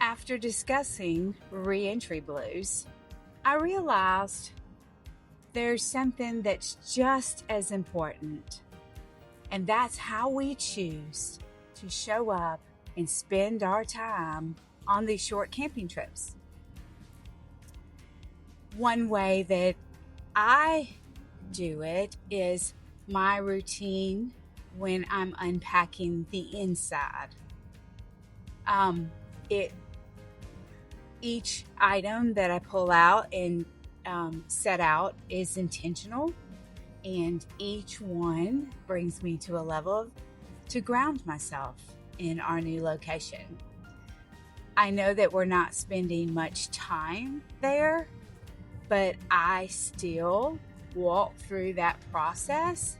After discussing reentry blues, I realized there's something that's just as important, and that's how we choose to show up and spend our time on these short camping trips. One way that I do it is my routine when I'm unpacking the inside. Each item that I pull out and set out is intentional, and each one brings me to a level to ground myself in our new location. I know that we're not spending much time there, but I still walk through that process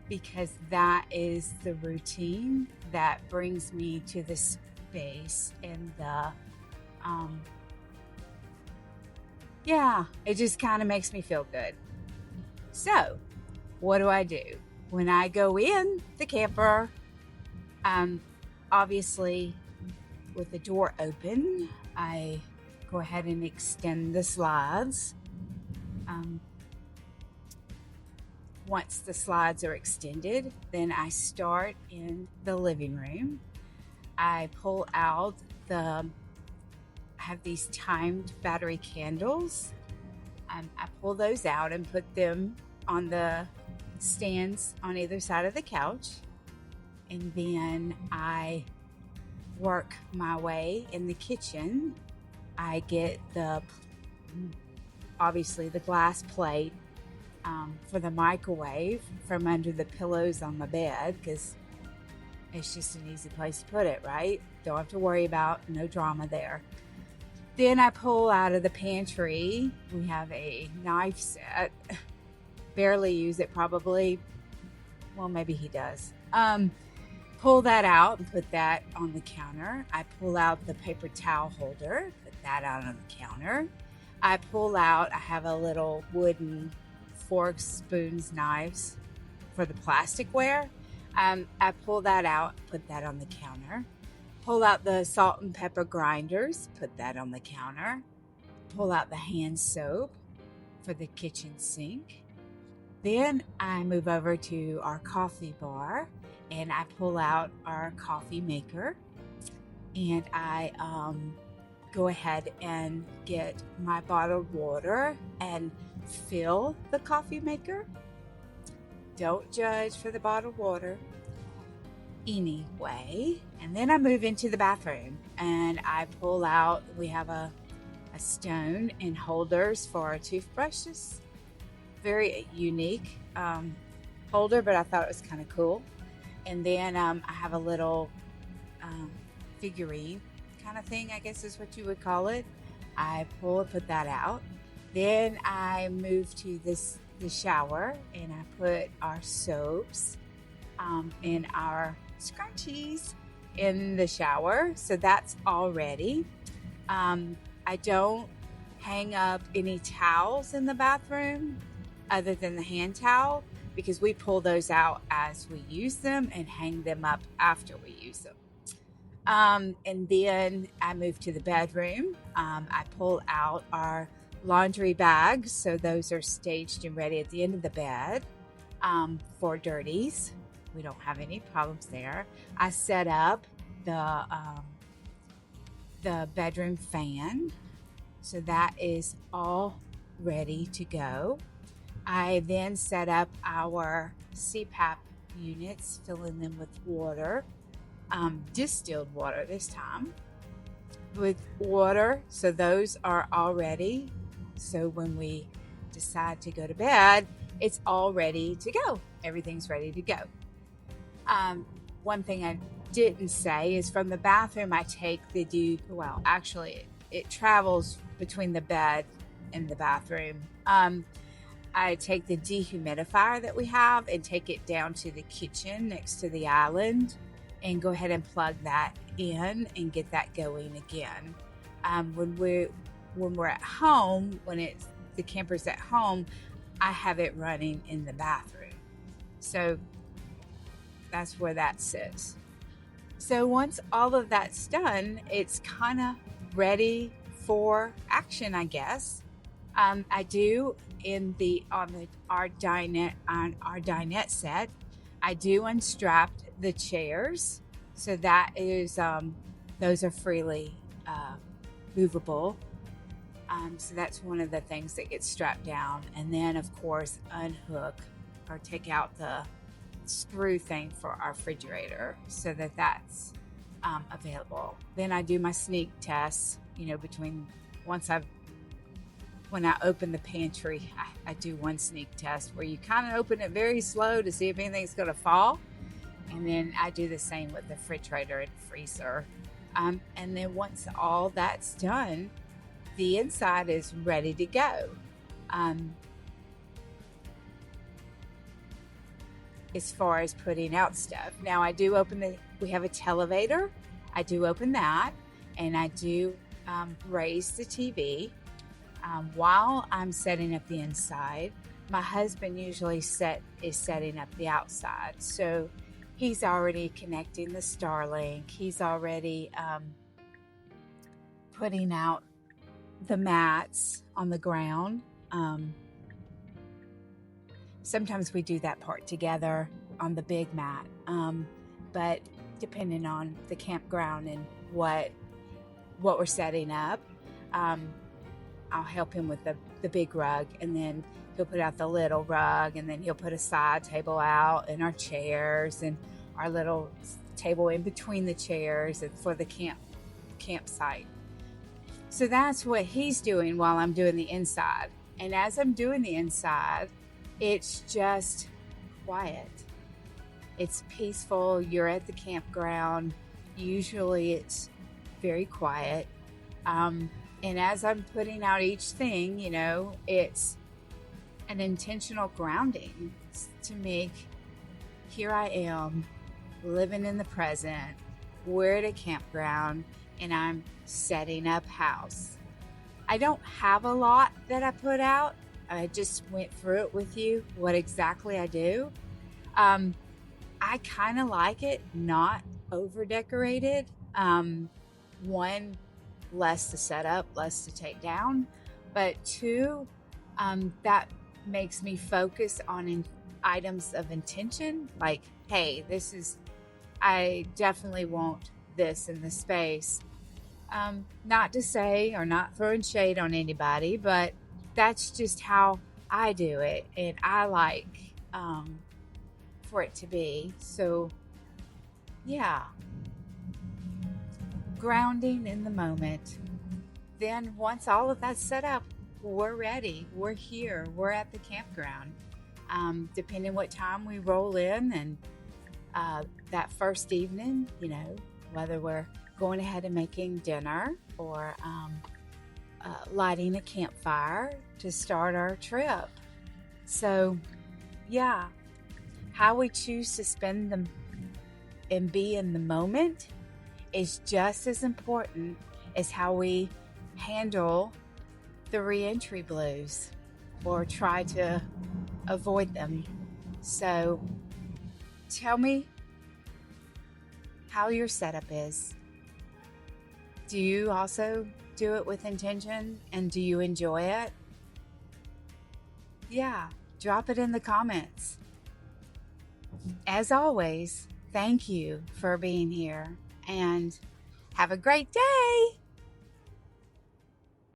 because that is the routine that brings me to the space and it just kind of makes me feel good. So, what do I do? When I go in the camper, obviously with the door open, I go ahead and extend the slides. Once the slides are extended, then I start in the living room. I pull out I have these timed battery candles. I pull those out and put them on the stands on either side of the couch. And then I work my way in the kitchen. I get obviously the glass plate for the microwave from under the pillows on the bed, because it's just an easy place to put it, right? Don't have to worry about, no drama there. Then I pull out of the pantry. We have a knife set. Barely use it probably. Well, maybe he does. Pull that out and put that on the counter. I pull out the paper towel holder, put that out on the counter. I have a little wooden forks, spoons, knives for the plasticware. I pull that out, put that on the counter. Pull out the salt and pepper grinders, put that on the counter. Pull out the hand soap for the kitchen sink. Then I move over to our coffee bar and I pull out our coffee maker, and I go ahead and get my bottled water and fill the coffee maker. Don't judge for the bottled water. Anyway, and then I move into the bathroom and I pull out, we have a stone and holders for our toothbrushes. Very unique holder, but I thought it was kind of cool. And then I have a little figurine kind of thing, I guess is what you would call it. I put that out. Then I move to the shower and I put our soaps and our scrunchies in the shower. So that's all ready. I don't hang up any towels in the bathroom other than the hand towel, because we pull those out as we use them and hang them up after we use them. And then I move to the bedroom. I pull out our laundry bags, so those are staged and ready at the end of the bed for dirties. We don't have any problems there. I set up the bedroom fan, so that is all ready to go. I then set up our CPAP units, filling them with water, distilled water this time, with water. So those are all ready. So when we decide to go to bed, it's all ready to go. Everything's ready to go. One thing I didn't say is from the bathroom, I take it travels between the bed and the bathroom. I take the dehumidifier that we have and take it down to the kitchen next to the island and go ahead and plug that in and get that going again. When we're at home, the camper's at home, I have it running in the bathroom. So that's where that sits. So once all of that's done, it's kind of ready for action, I guess. I do on our dinette set. I do unstrap the chairs, so that is those are freely movable. So that's one of the things that gets strapped down, and then of course unhook or take out the screw thing for our refrigerator so that that's available. Then I do my sneak tests, when I open the pantry, I do one sneak test where you kind of open it very slow to see if anything's going to fall. And then I do the same with the refrigerator and freezer. And then once all that's done, the inside is ready to go. As far as putting out stuff. Now I do we have a televator. I do open that, and I do raise the TV. While I'm setting up the inside, my husband usually is setting up the outside. So he's already connecting the Starlink. He's already putting out the mats on the ground. Sometimes we do that part together on the big mat. But depending on the campground and what we're setting up, I'll help him with the big rug, and then he'll put out the little rug, and then he'll put a side table out and our chairs and our little table in between the chairs and for the campsite. So that's what he's doing while I'm doing the inside. And as I'm doing the inside, it's just quiet. It's peaceful. You're at the campground. Usually it's very quiet. And as I'm putting out each thing, it's an intentional grounding to make, here I am, living in the present. We're at a campground, and I'm setting up house. I don't have a lot that I put out. I just went through it with you, what exactly I do. I kind of like it not over decorated. One, less to set up, less to take down, but two, that makes me focus on items of intention, like, hey, I definitely want this in the space. Not to say or not throwing shade on anybody, but that's just how I do it, and I like for it to be. So yeah, grounding in the moment. Then once all of that's set up, we're ready. We're here. We're at the campground. Depending what time we roll in, and that first evening, whether we're going ahead and making dinner or lighting a campfire to start our trip. So yeah, how we choose to spend them and be in the moment is just as important as how we handle the reentry blues or try to avoid them. So tell me how your setup is. Do you also do it with intention, and do you enjoy it? Yeah, drop it in the comments. As always, thank you for being here, and have a great day.